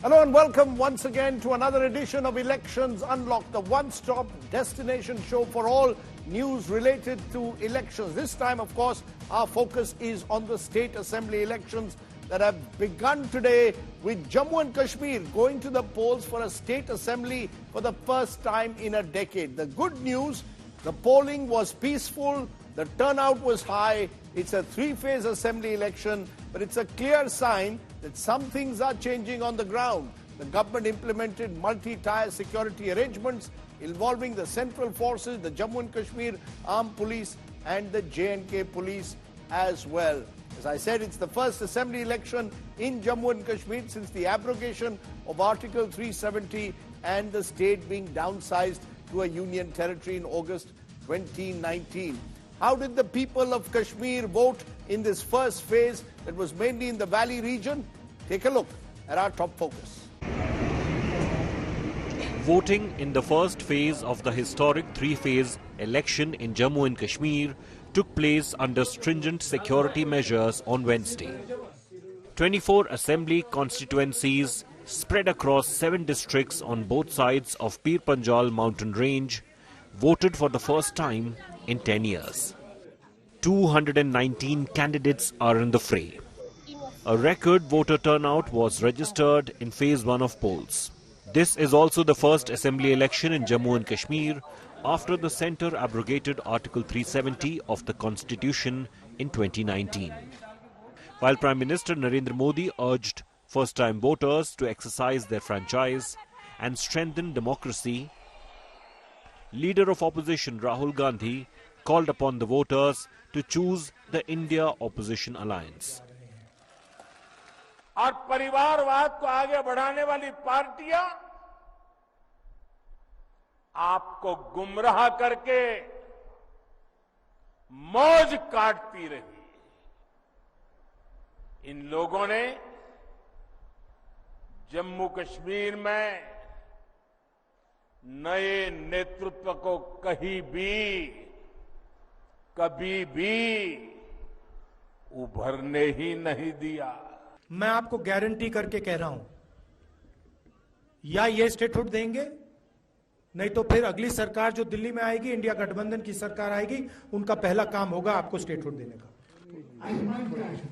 Hello and welcome once again to another edition of Elections Unlocked, the one-stop destination show for all news related to elections. This time, of course, our focus is on the state assembly elections that have begun today, with Jammu and Kashmir going to the polls for a state assembly for the first time in a decade. The good news, the polling was peaceful, the turnout was high. It's a three-phase assembly election, but it's a clear sign that some things are changing on the ground. The government implemented multi-tier security arrangements involving the Central Forces, the Jammu and Kashmir Armed Police and the J&K Police as well. As I said, it's the first assembly election in Jammu and Kashmir since the abrogation of Article 370 and the state being downsized to a union territory in August 2019. How did the people of Kashmir vote in this first phase that was mainly in the valley region? Take a look at our top focus. Voting in the first phase of the historic three-phase election in Jammu and Kashmir took place under stringent security measures on Wednesday. 24 assembly constituencies spread across 7 districts on both sides of Pir Panjal mountain range voted for the first time in 10 years. 219 candidates are in the fray. A record voter turnout was registered in phase 1 of polls. This is also the first assembly election in Jammu and Kashmir after the centre abrogated Article 370 of the Constitution in 2019. While Prime Minister Narendra Modi urged first-time voters to exercise their franchise and strengthen democracy, Leader of Opposition Rahul Gandhi called upon the voters to choose the India Opposition Alliance. और परिवारवाद को आगे बढ़ाने वाली पार्टियां आपको गुमराह करके मौज काटती रही। इन लोगों ने जम्मू कश्मीर में नए नेतृत्व को कभी भी उभरने ही नहीं दिया। मैं आपको गारंटी करके कह रहा हूं, या ये स्टेटहुड देंगे, नहीं तो फिर अगली सरकार जो दिल्ली में आएगी, इंडिया गठबंधन की सरकार आएगी, उनका पहला काम होगा आपको स्टेटहुड देने का।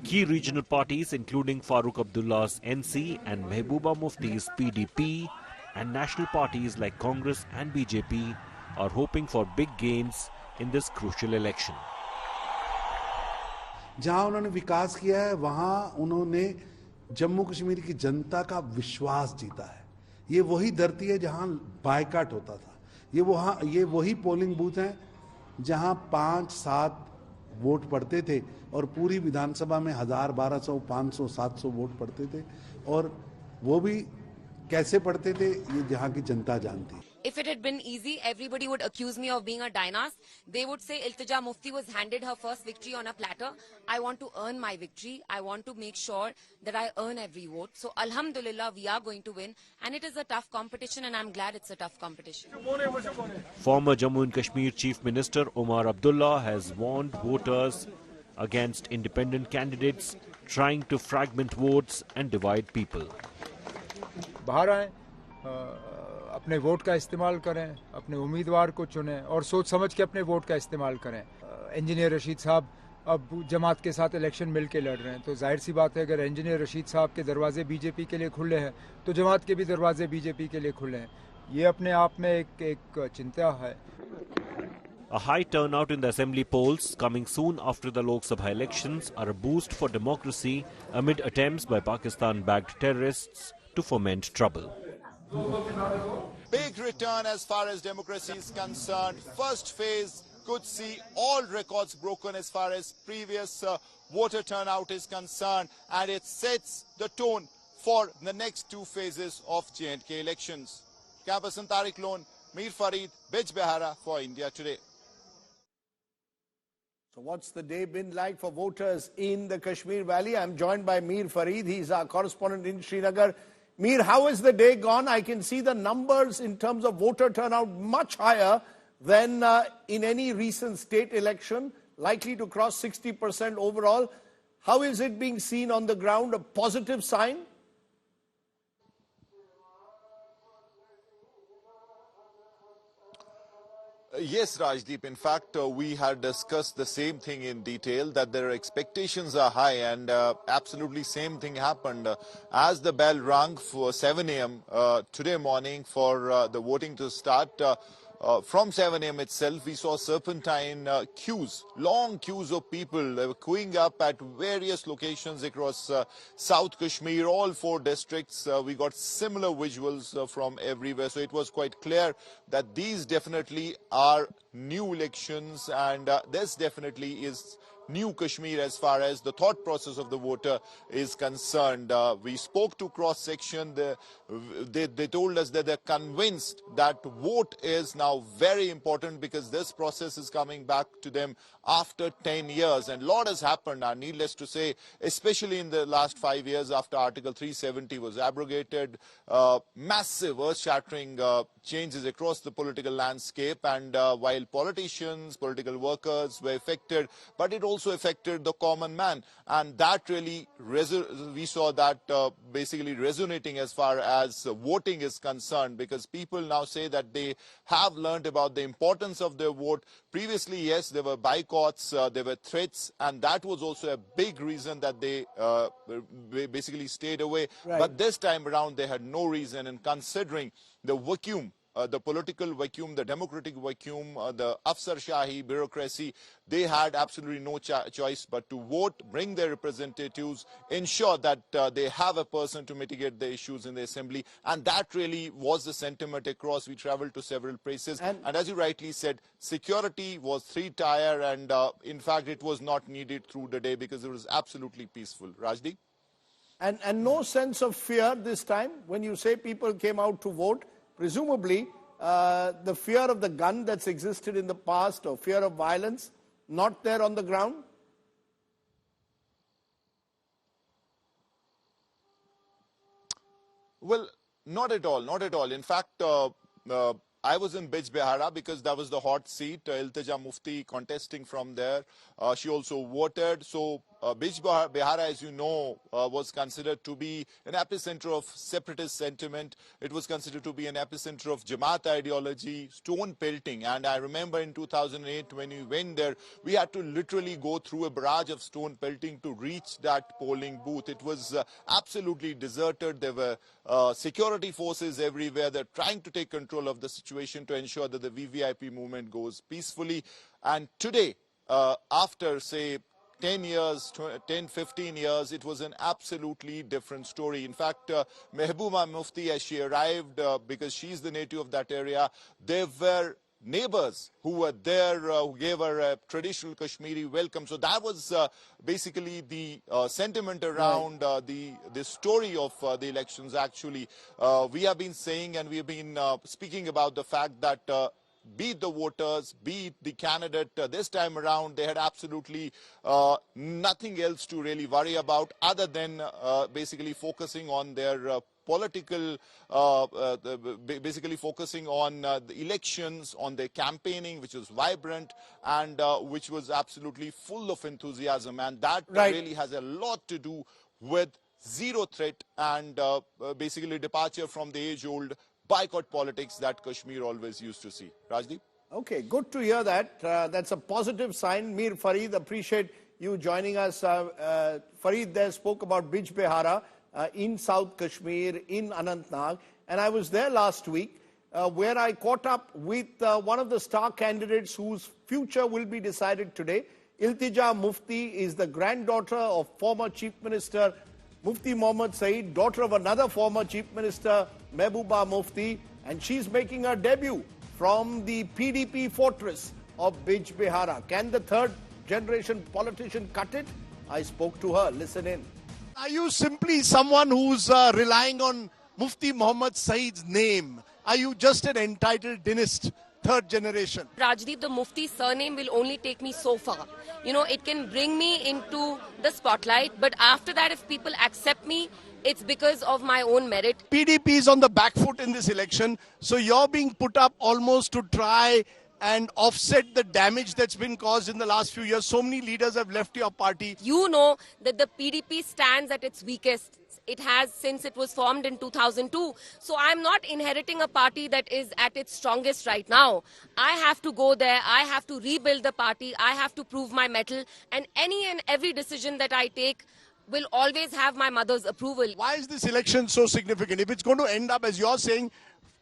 Key regional parties including Farooq Abdullah's NC and Mehbooba Mufti's PDP and national parties like Congress and BJP are hoping for big gains in this crucial election. जहां उन्होंने विकास किया है, वहां उन्होंने जम्मू कश्मीर की जनता का विश्वास जीता है। ये वही धरती है जहां बायकाट होता था। ये वही पोलिंग बूथ हैं जहां 5-7 वोट पड़ते थे और पूरी विधानसभा में 1000, 1200, 500, 700 वोट पड़ते थे, और वो भी कैसे पड़ते थे ये जहां की जनता जानती है। If it had been easy, everybody would accuse me of being a Dinas. They would say Iltija Mufti was handed her first victory on a platter. I want to earn my victory. I want to make sure that I earn every vote. So Alhamdulillah, we are going to win. And it is a tough competition, and I'm glad it's a tough competition. Former Jammu and Kashmir Chief Minister Omar Abdullah has warned voters against independent candidates trying to fragment votes and divide people. बाहर आए, अपने vote का इस्तेमाल करें, अपने उम्मीदवार को चुनें और सोच समझ के अपने वोट का इस्तेमाल करें। इंजीनियर रशीद साहब अब जमात के साथ इलेक्शन मिल के लड़ रहे हैं, तो जाहिर सी बात है अगर इंजीनियर रशीद साहब के दरवाजे बीजेपी के लिए खुले हैं तो जमात के भी दरवाजे बीजेपी के लिए खुले हैं। ये अपने आप में एक चिंता है। A high turnout in the assembly polls coming soon after the Lok Sabha elections are a boost for democracy amid attempts by Pakistan-backed terrorists to foment trouble. Big return as far as democracy is concerned. First phase could see all records broken as far as previous voter turnout is concerned, and it sets the tone for the next 2 phases of J&K elections. Camperson Tariq Lone, Mir Farid, Bijbehara for India Today. So what's the day been like for voters in the Kashmir Valley? I'm joined by Mir Farid. He's our correspondent in Srinagar. Mir, how has the day gone? I can see the numbers in terms of voter turnout much higher than in any recent state election, likely to cross 60% overall. How is it being seen on the ground? A positive sign? Yes, Rajdeep. In fact, we had discussed the same thing in detail, that their expectations are high, and absolutely same thing happened. As the bell rang for 7 a.m. Today morning for the voting to start, from 7 a.m. itself, we saw serpentine queues, long queues of people. They were queuing up at various locations across South Kashmir, all 4 districts. We got similar visuals from everywhere. So it was quite clear that these definitely are new elections, and this definitely is new Kashmir as far as the thought process of the voter is concerned. We spoke to cross-section. They told us that they're convinced that vote is now very important, because this process is coming back to them after 10 years. And a lot has happened, needless to say, especially in the last 5 years after Article 370 was abrogated. Massive, earth-shattering changes across the political landscape. And while politicians, political workers were affected, but it also affected the common man. And that really, we saw that basically resonating as far as voting is concerned, because people now say that they have learned about the importance of their vote. Previously, yes, there were boycotts, there were threats, and that was also a big reason that they basically stayed away. Right. But this time around, they had no reason, and considering the vacuum, the political vacuum, the democratic vacuum, the Afsarshahi bureaucracy, they had absolutely no choice but to vote, bring their representatives, ensure that they have a person to mitigate the issues in the assembly. And that really was the sentiment across. We traveled to several places. And as you rightly said, security was 3-tier, and in fact, it was not needed through the day because it was absolutely peaceful. Rajdeep? And no sense of fear this time when you say people came out to vote. Presumably, the fear of the gun that's existed in the past, or fear of violence, not there on the ground? Well, not at all, not at all. In fact, I was in Bij Behara because that was the hot seat. Iltija Mufti contesting from there. She also voted. So Bij Behara, as you know, was considered to be an epicenter of separatist sentiment. It was considered to be an epicenter of Jamaat ideology, stone pelting. And I remember in 2008 when we went there, we had to literally go through a barrage of stone pelting to reach that polling booth. It was absolutely deserted. There were security forces everywhere. They're trying to take control of the situation to ensure that the VVIP movement goes peacefully. And today, after, say, 10 years, 10, 15 years, it was an absolutely different story. In fact, Mehbooba Mufti, as she arrived, because she's the native of that area, there were neighbors who were there, who gave her a traditional Kashmiri welcome. So that was basically the sentiment around the story of the elections, actually. We have been saying, and we have been speaking about the fact that be it the voters, be it the candidate, this time around, they had absolutely nothing else to really worry about other than basically focusing on their political, basically focusing on the elections, on their campaigning, which was vibrant and which was absolutely full of enthusiasm. And that really has a lot to do with zero threat and basically departure from the age-old boycott politics that Kashmir always used to see. Rajdeep? Okay, good to hear that. That's a positive sign. Mir Farid, appreciate you joining us. Farid there spoke about Bij Behara in South Kashmir, in Anantnag. And I was there last week where I caught up with one of the star candidates whose future will be decided today. Iltija Mufti is the granddaughter of former Chief Minister Mufti Mohammad Saeed, daughter of another former Chief Minister, Mehbooba Mufti, and she's making her debut from the PDP fortress of Bij Behara. Can the third generation politician cut it? I spoke to her. Listen in. Are you simply someone who's relying on Mufti Mohammad Saeed's name? Are you just an entitled dynast? Third generation. Rajdeep, the Mufti surname will only take me so far. You know, it can bring me into the spotlight, but after that, if people accept me, it's because of my own merit. PDP is on the back foot in this election, so you're being put up almost to try and offset the damage that's been caused in the last few years. So many leaders have left your party. You know that the PDP stands at its weakest it has since it was formed in 2002. So I'm not inheriting a party that is at its strongest right now. I have to go there. I have to rebuild the party. I have to prove my mettle. And any and every decision that I take will always have my mother's approval. Why is this election so significant? If it's going to end up, as you're saying,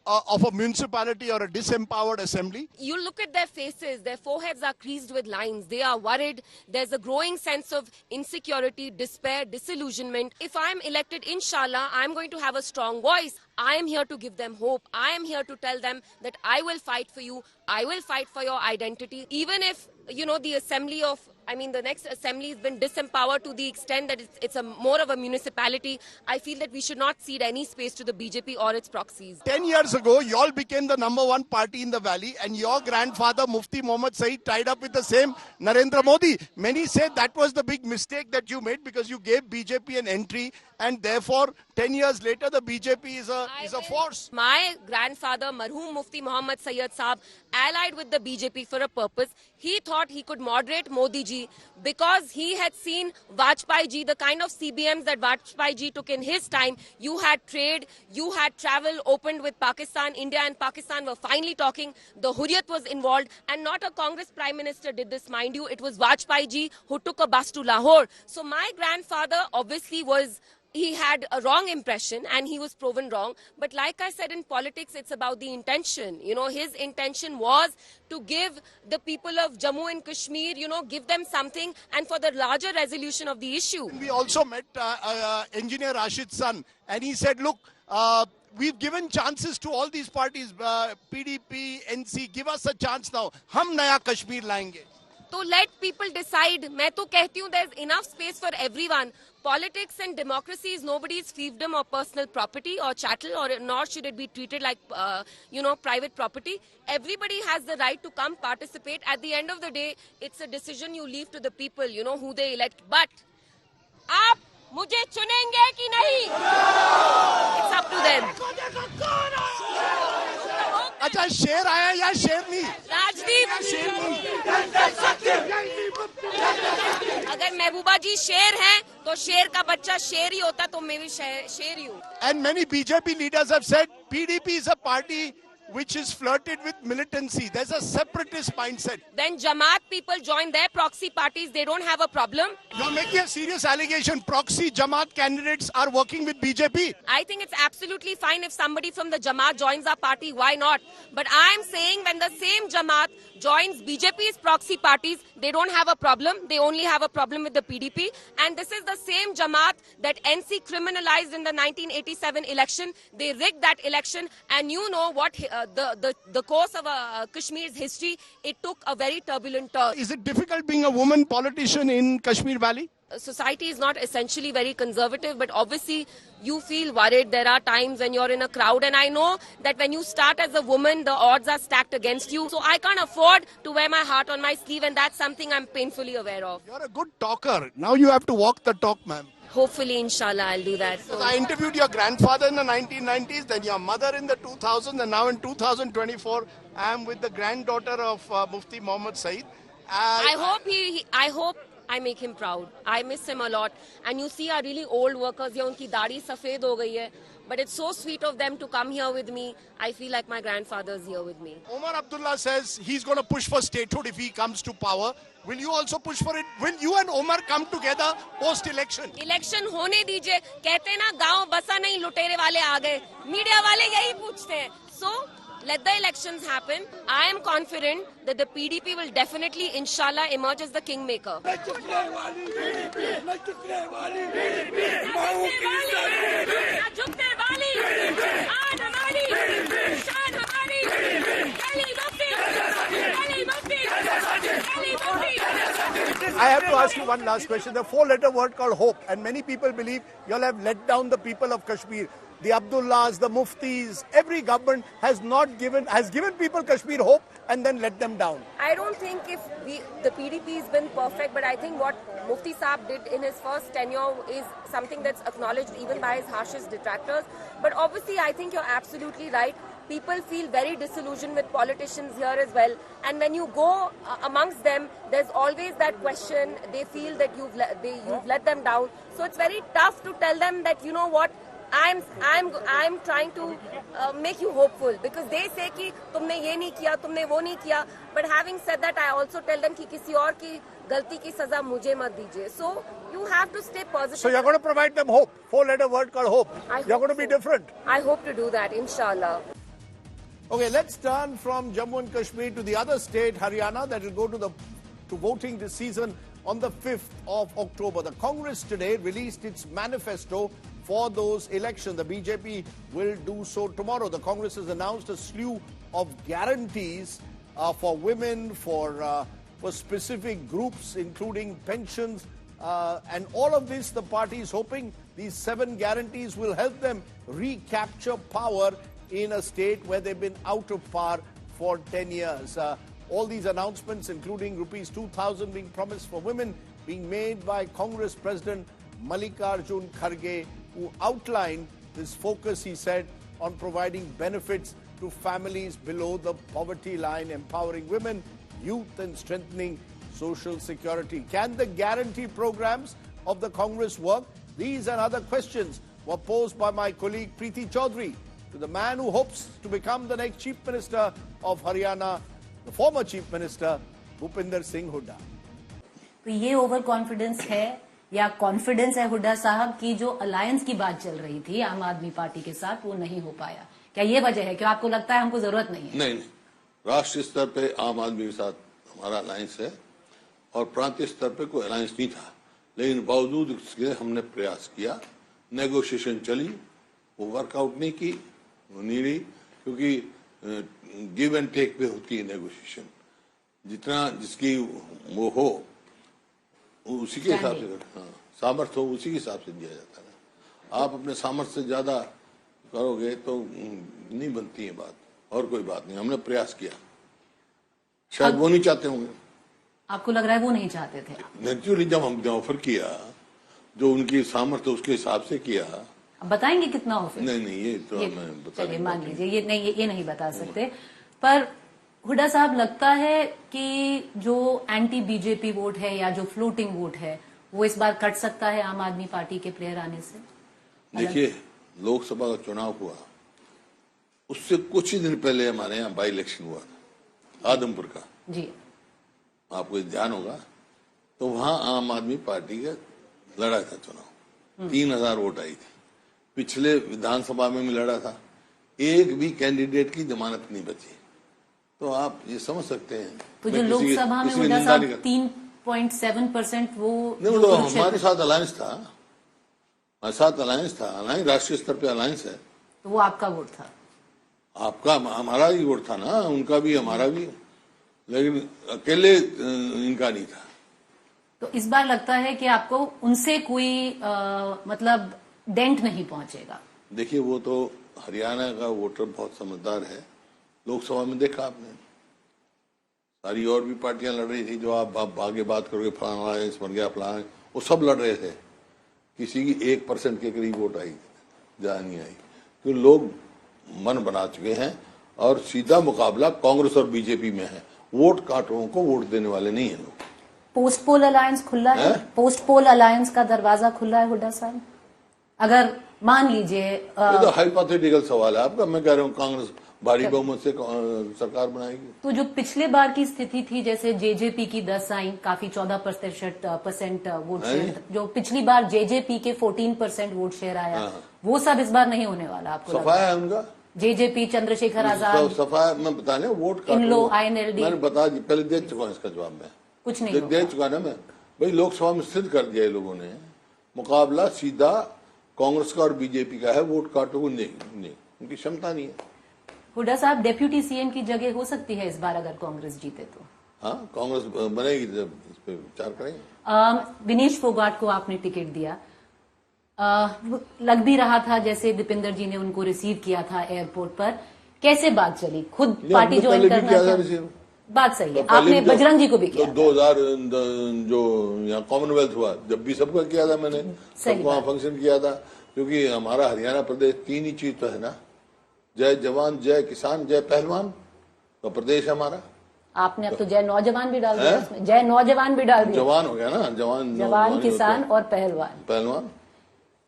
of a municipality or a disempowered assembly? You look at their faces, their foreheads are creased with lines. They are worried. There's a growing sense of insecurity, despair, disillusionment. If I'm elected, inshallah, I'm going to have a strong voice. I am here to give them hope. I am here to tell them that I will fight for you. I will fight for your identity. Even if, the next assembly has been disempowered to the extent that it's more of a municipality, I feel that we should not cede any space to the BJP or its proxies. 10 years ago, you all became the #1 party in the valley, and your grandfather, Mufti Mohammad Saeed, tied up with the same Narendra Modi. Many say that was the big mistake that you made because you gave BJP an entry, and therefore 10 years later the BJP is a force. My grandfather, Marhoom Mufti Mohammad Sayyid Saab, allied with the BJP for a purpose. He thought he could moderate Modi ji because he had seen Vajpayee ji, the kind of CBMs that Vajpayee ji took in his time. You had trade, you had travel opened with Pakistan. India and Pakistan were finally talking. The Hurriyat was involved, and not a Congress Prime Minister did this, mind you. It was Vajpayee ji who took a bus to Lahore. So my grandfather obviously he had a wrong impression and he was proven wrong. But like I said, in politics, it's about the intention. His intention was to give the people of Jammu and Kashmir, give them something and for the larger resolution of the issue. We also met engineer Rashid's son, and he said, look, we've given chances to all these parties, PDP, NC, give us a chance now. Hum naya Kashmir laenge. So let people decide. मैं तो कहती हूँ there's enough space for everyone. Politics and democracy is nobody's fiefdom or personal property or chattel, or nor should it be treated like, private property. Everybody has the right to come participate. At the end of the day, it's a decision you leave to the people, who they elect. But, आप मुझे चुनेंगे कि नहीं? It's up to them. अच्छा शेर आया या शेरनी? राजदीप अगर महबूबा जी शेर हैं तो शेर का बच्चा शेर ही होता, तो मैं भी शेर ही हूँ. And many BJP leaders have said PDP is a party which is flirted with militancy. There's a separatist mindset. Then Jamaat people join their proxy parties. They don't have a problem. You're making a serious allegation. Proxy Jamaat candidates are working with BJP. I think it's absolutely fine if somebody from the Jamaat joins our party. Why not? But I'm saying when the same Jamaat joins BJP's proxy parties, they don't have a problem. They only have a problem with the PDP. And this is the same Jamaat that NC criminalized in the 1987 election. They rigged that election, and you know what the course of Kashmir's history, it took a very turbulent turn. Is it difficult being a woman politician in Kashmir Valley? Society is not essentially very conservative, but obviously you feel worried. There are times when you're in a crowd, and I know that when you start as a woman, the odds are stacked against you. So I can't afford to wear my heart on my sleeve, and that's something I'm painfully aware of. You're a good talker. Now you have to walk the talk, ma'am. Hopefully, inshallah, I'll do that. So I interviewed your grandfather in the 1990s, then your mother in the 2000s, and now in 2024, I'm with the granddaughter of Mufti Mohammad Saeed. I hope I make him proud. I miss him a lot. And you see our really old workers here, unki daadi safed ho gayi hai. But it's so sweet of them to come here with me. I feel like my grandfather's here with me. Omar Abdullah says he's going to push for statehood if he comes to power. Will you also push for it? Will you and Omar come together post-election? Election होने दीजिए. कहते हैं ना गांव बसा नहीं लुटेरे वाले आ गए. मीडिया वाले यही पूछते हैं. So let the elections happen. I am confident that the PDP will definitely, inshallah, emerge as the kingmaker. I have to ask you one last question. The four-letter word called hope, and many people believe you'll have let down the people of Kashmir. The Abdullahs, the Muftis, every government has given people Kashmir hope and then let them down. I don't think the PDP has been perfect, but I think what Mufti Saab did in his first tenure is something that's acknowledged even by his harshest detractors. But obviously, I think you're absolutely right. people feel very disillusioned with politicians here as well. And when you go amongst them, there's always that question. They feel that you've let them down. So it's very tough to tell them that, you know what, I'm trying to make you hopeful, because they say कि तुमने ये नहीं किया, तुमने वो नहीं किया. But having said that, I also tell them कि किसी और की गलती की सजा मुझे मत दीजिए. So you have to stay positive. So you're going to provide them hope. 4-letter word called hope. You're going to be different. I hope to do that, inshallah. Okay, let's turn from Jammu and Kashmir to the other state, Haryana, that will go to voting this season on the 5th of October. The Congress today released its manifesto for those elections. The BJP will do so tomorrow. The Congress has announced a slew of guarantees for women, for specific groups, including pensions. And all of this, the party is hoping these 7 guarantees will help them recapture power in a state where they've been out of power for 10 years. All these announcements, including rupees 2,000 being promised for women, being made by Congress President Mallikarjun Kharge, who outlined this focus, he said, on providing benefits to families below the poverty line, empowering women, youth, and strengthening social security. Can the guarantee programs of the Congress work? These and other questions were posed by my colleague Preeti Chaudhary to the man who hopes to become the next Chief Minister of Haryana, the former Chief Minister, Bhupinder Singh Hooda. तो ये over confidence है या confidence है हुड्डा साहब की जो alliance की बात चल रही थी आम आदमी पार्टी के साथ, वो नहीं हो पाया? क्या ये वजह है कि आपको लगता है हमको जरूरत नहीं है? नहीं, राष्ट्रीय स्तर पे आम आदमी के साथ हमारा अलायंस है और प्रांतीय स्तर पे कोई अलायंस नहीं था, लेकिन बावजूद इसके हमने प्रयास किया, नेगोशिएशन चली, वो वर्कआउट नहीं की, वो नहीं रही, क्योंकि गिव एंड टेक पे होती है नेगोशिएशन. जितना जिसकी वो हो उसी के हिसाब से, सामर्थ्य हो उसी के हिसाब से दिया जाता है. आप अपने सामर्थ्य से ज्यादा करोगे तो नहीं बनती है बात, और कोई बात नहीं. हमने प्रयास किया, शायद वो नहीं चाहते होंगे. आपको लग रहा है वो नहीं चाहते थे? नेचुरली जब हमने ऑफर किया, जो उनकी सामर्थ्य उसके हिसाब से किया. अब बताएंगे कितना ऑफर? नहीं, ये तो हमें बता. चलिए मान लीजिए ये नहीं बता सकते, पर हुड्डा साहब लगता है कि जो एंटी बीजेपी वोट है या जो फ्लोटिंग वोट है वो इस बार कट सकता है आम आदमी पार्टी के प्लेयर आने से? देखिए, लोकसभा का चुनाव हुआ, उससे कुछ ही दिन पहले हमारे यहाँ बाई इलेक्शन हुआ था आदमपुर का. जी, आपको ध्यान होगा, तो वहां आम आदमी पार्टी का लड़ा था चुनाव. 3,000 वोट आई थी. पिछले विधानसभा में भी लड़ा था, एक भी कैंडिडेट की जमानत नहीं बची. तो आप ये समझ सकते हैं. तो जो लोकसभा में हुड्डा साहब 3.7% वो नहीं, तो हमारे साथ अलायंस था, हमारे साथ अलायंस था, अलायंस राष्ट्रीय स्तर पे अलायंस है. तो वो आपका वोट था? आपका हमारा ही वोट था ना, उनका भी हमारा भी, लेकिन अकेले इनका नहीं था. तो इस बार लगता है कि आपको उनसे कोई मतलब डेंट नहीं पहुंचेगा? देखिए, वो तो हरियाणा का वोटर बहुत समझदार है. लोकसभा में देखा आपने, सारी और भी पार्टियां लड़ रही थी. जो आप आगे बात करोगे फलाना अलायंस बन गया, फलाना, वो सब लड़ रहे थे. किसी की 1% के करीब वोट आई, जहाँ नहीं आई. तो लोग मन बना चुके हैं और सीधा मुकाबला कांग्रेस और बीजेपी में है. वोट काटों को वोट देने वाले नहीं है लोग. पोस्ट पोल अलायंस खुला है? पोस्ट पोल अलायंस का दरवाजा खुला है हुड्डा साहब? अगर मान लीजिए, ये तो हाइपोथेटिकल सवाल है आपका. मैं कह रहा हूँ कांग्रेस भारी बहुमत से सरकार बनाएगी. तो जो पिछले बार की स्थिति थी, जैसे जेजेपी की 10 आई, काफी 14% वोट शेयर, जो पिछली बार जेजेपी के 14% वोट शेयर आया, वो सब इस बार नहीं होने वाला? आपको सफाया है उनका? जेजेपी, चंद्रशेखर आजाद, सफाया. मैं बताने वोट इनलो, INLD, मैंने बता दी, पहले दे चुका हूँ इसका जवाब. मैं कुछ नहीं दे चुका ना मैं. भाई, लोकसभा में सिद्ध कर दिया लोगों ने, मुकाबला सीधा कांग्रेस का और बीजेपी का है. वोट काटो को नहीं, उनकी क्षमता नहीं है. हुड्डा साहब, डेप्यूटी सीएम की जगह हो सकती है इस बार अगर कांग्रेस जीते तो? हाँ, कांग्रेस बनेगी, जब इस पे विचार करेंगे. विनेश फोगाट को आपने टिकट दिया, लग भी रहा था जैसे दीपेंद्र जी ने उनको रिसीव किया था एयरपोर्ट पर. कैसे बात चली? खुद पार्टी ज्वाइन करना था? बात सही है, आपने बजरंग जी को भी किया. 2000 जो यहाँ कॉमनवेल्थ हुआ, जब भी सबका किया था मैंने, सबको वहाँ फंक्शन किया था. क्योंकि हमारा हरियाणा प्रदेश 3 ही चीज तो है ना, जय जवान जय किसान जय पहलवान तो प्रदेश है हमारा। आपने अब तो जय नौजवान भी डाल दिया उसमें, जय नौजवान भी डाल दिया। जवान हो गया ना, जवान किसान और पहलवान।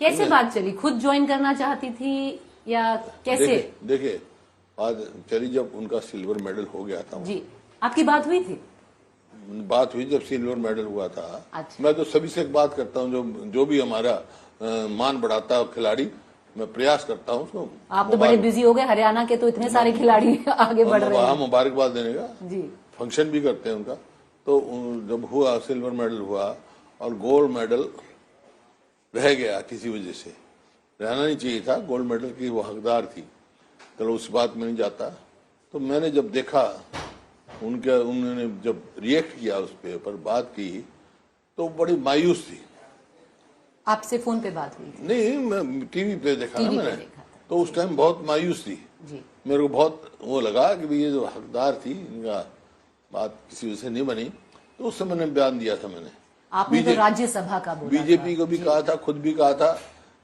कैसे बात चली? खुद ज्वाइन करना चाहती थी या कैसे? देखिए आज चली जब उनका सिल्वर मेडल हो गया था जी, आपकी बात हुई थी? बात हुई जब सिल्वर मेडल हुआ था। अच्छा। मैं तो सभी से बात करता हूँ, जो भी हमारा मान बढ़ाता है खिलाड़ी, मैं प्रयास करता हूँ उसको। आप तो बड़े बिजी हो गए, हरियाणा के तो इतने सारे खिलाड़ी आगे बढ़ रहे हैं। वहाँ मुबारकबाद देने का जी, फंक्शन भी करते हैं उनका। तो जब हुआ सिल्वर मेडल हुआ और गोल्ड मेडल रह गया, किसी वजह से रहना नहीं चाहिए था, गोल्ड मेडल की वो हकदार थी। चलो उस बात में नहीं जाता। तो मैंने जब देखा उन्होंने जब रिएक्ट किया उस पर बात की तो बड़ी मायूस थी। आपसे फोन पे बात हुई थी? नहीं, मैं टीवी पे देखा ना मैंने, तो उस टाइम बहुत मायूस थी जी। मेरे को बहुत वो लगा कि ये जो हकदार थी इनका बात किसी वजह से नहीं बनी। तो उस समय मैंने बयान दिया था। मैंने आपने तो राज्यसभा का बोला, बीजेपी को भी कहा था, खुद भी कहा था,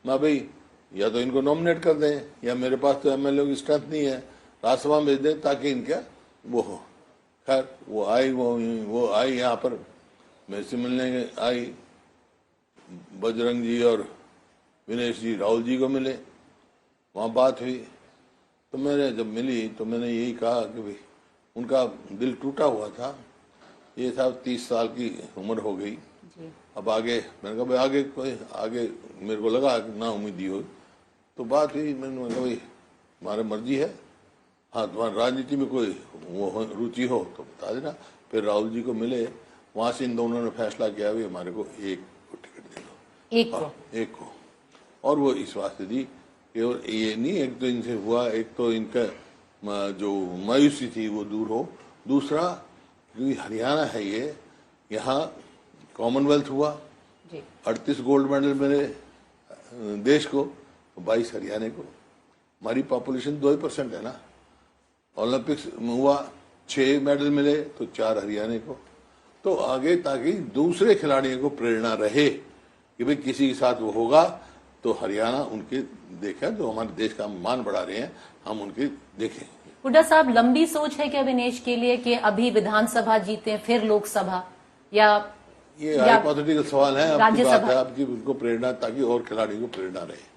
मैं भाई या तो इनको नॉमिनेट कर दें या मेरे पास तो एमएलए की स्ट्रेंथ नहीं है, राज्यसभा में भेज दें ताकि इनका वो हो। खैर वो आई यहाँ पर मेरे से मिलने आई, बजरंग जी और विनेश जी राहुल जी को मिले, वहाँ बात हुई। तो मैंने जब मिली तो मैंने यही कहा कि भाई उनका दिल टूटा हुआ था। ये साहब 30 साल की उम्र हो गई, अब आगे मैंने कहा भाई आगे मेरे को लगा कि ना उम्मीदी हो। तो बात हुई, मैंने कहा भाई हमारी मर्जी है, हाँ तुम्हारी राजनीति में कोई वो रुचि हो तो बता देना। फिर राहुल जी को मिले, वहाँ से इन दोनों ने फैसला किया भी हमारे को एक को टिकट दे दो, एक को। और वो इस वास्ते दी कि ये नहीं, एक तो इनसे हुआ, एक तो इनका जो मायूसी थी वो दूर हो, दूसरा क्योंकि हरियाणा है ये, यहाँ कॉमनवेल्थ हुआ, 38 गोल्ड मेडल मिले देश को, 22 हरियाणा को। हमारी पॉपुलेशन 2% है ना। ओलंपिक्स में हुआ 6 मेडल मिले तो 4 हरियाणा को। तो आगे ताकि दूसरे खिलाड़ियों को प्रेरणा रहे कि भाई किसी के साथ वो होगा तो हरियाणा उनके देखें, जो हमारे देश का मान बढ़ा रहे हैं हम उनके देखें। हुड्डा साहब, लंबी सोच है क्या विनेश के लिए कि अभी विधानसभा जीते फिर लोकसभा, या ये हाइपोथेटिकल सवाल है, आपकी बात है, आपकी उनको प्रेरणा, ताकि और खिलाड़ियों को प्रेरणा रहे।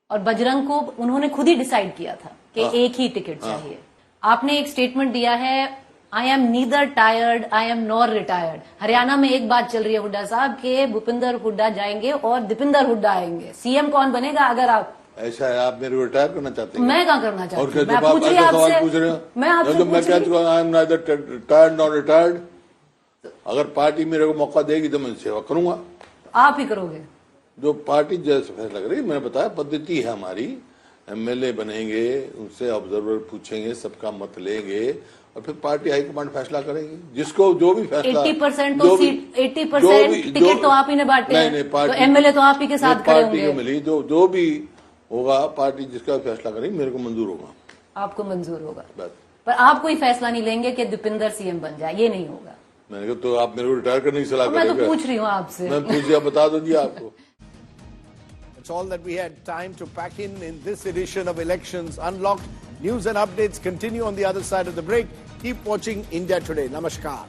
और बजरंग को उन्होंने खुद ही डिसाइड किया था कि एक ही टिकट चाहिए। आपने एक स्टेटमेंट दिया है, I am neither tired I am nor retired. Haryana में एक बात चल रही है हुड्डा साहब के भूपिंदर हुड्डा जाएंगे और दीपिंदर हुड्डा आएंगे, सीएम कौन बनेगा अगर आप? ऐसा है, आप मेरे को रिटायर करना चाहते हैं? मैं कहाँ करना चाहती हूँ, मैं पूछ रही हूँ। मैं आपसे I am neither tired nor retired. अगर पार्टी मेरे को मौका देगी तो मैं सेवा करूंगा। आप ही करोगे? जो पार्टी जैसे फैसला करेगी, मैंने बताया पद्धति है हमारी, एमएलए बनेंगे, उनसे ऑब्जर्वर पूछेंगे, सबका मत लेंगे और फिर पार्टी हाईकमांड फैसला करेगी, जिसको जो भी फैसला। 80% तो सीट, 80% टिकट तो आप ही ने बांटे हैं, तो एमएलए तो आप ही के साथ खड़े होंगे। पार्टी को मिली, जो भी होगा पार्टी जिसका फैसला करेगी मेरे को मंजूर होगा। आपको मंजूर होगा, पर आप कोई फैसला नहीं लेंगे कि दीपिंदर सीएम बन जाए, ये नहीं होगा? मैंने कहा तो आप मेरे को रिटायर करने की सलाह करेंगे? मैं तो पूछ रही हूँ आपसे। मैं पूछ दिया, बता दो जी आपको। That's all that we had time to pack in this edition of Elections Unlocked. News and updates continue on the other side of the break. Keep watching India Today. Namaskar.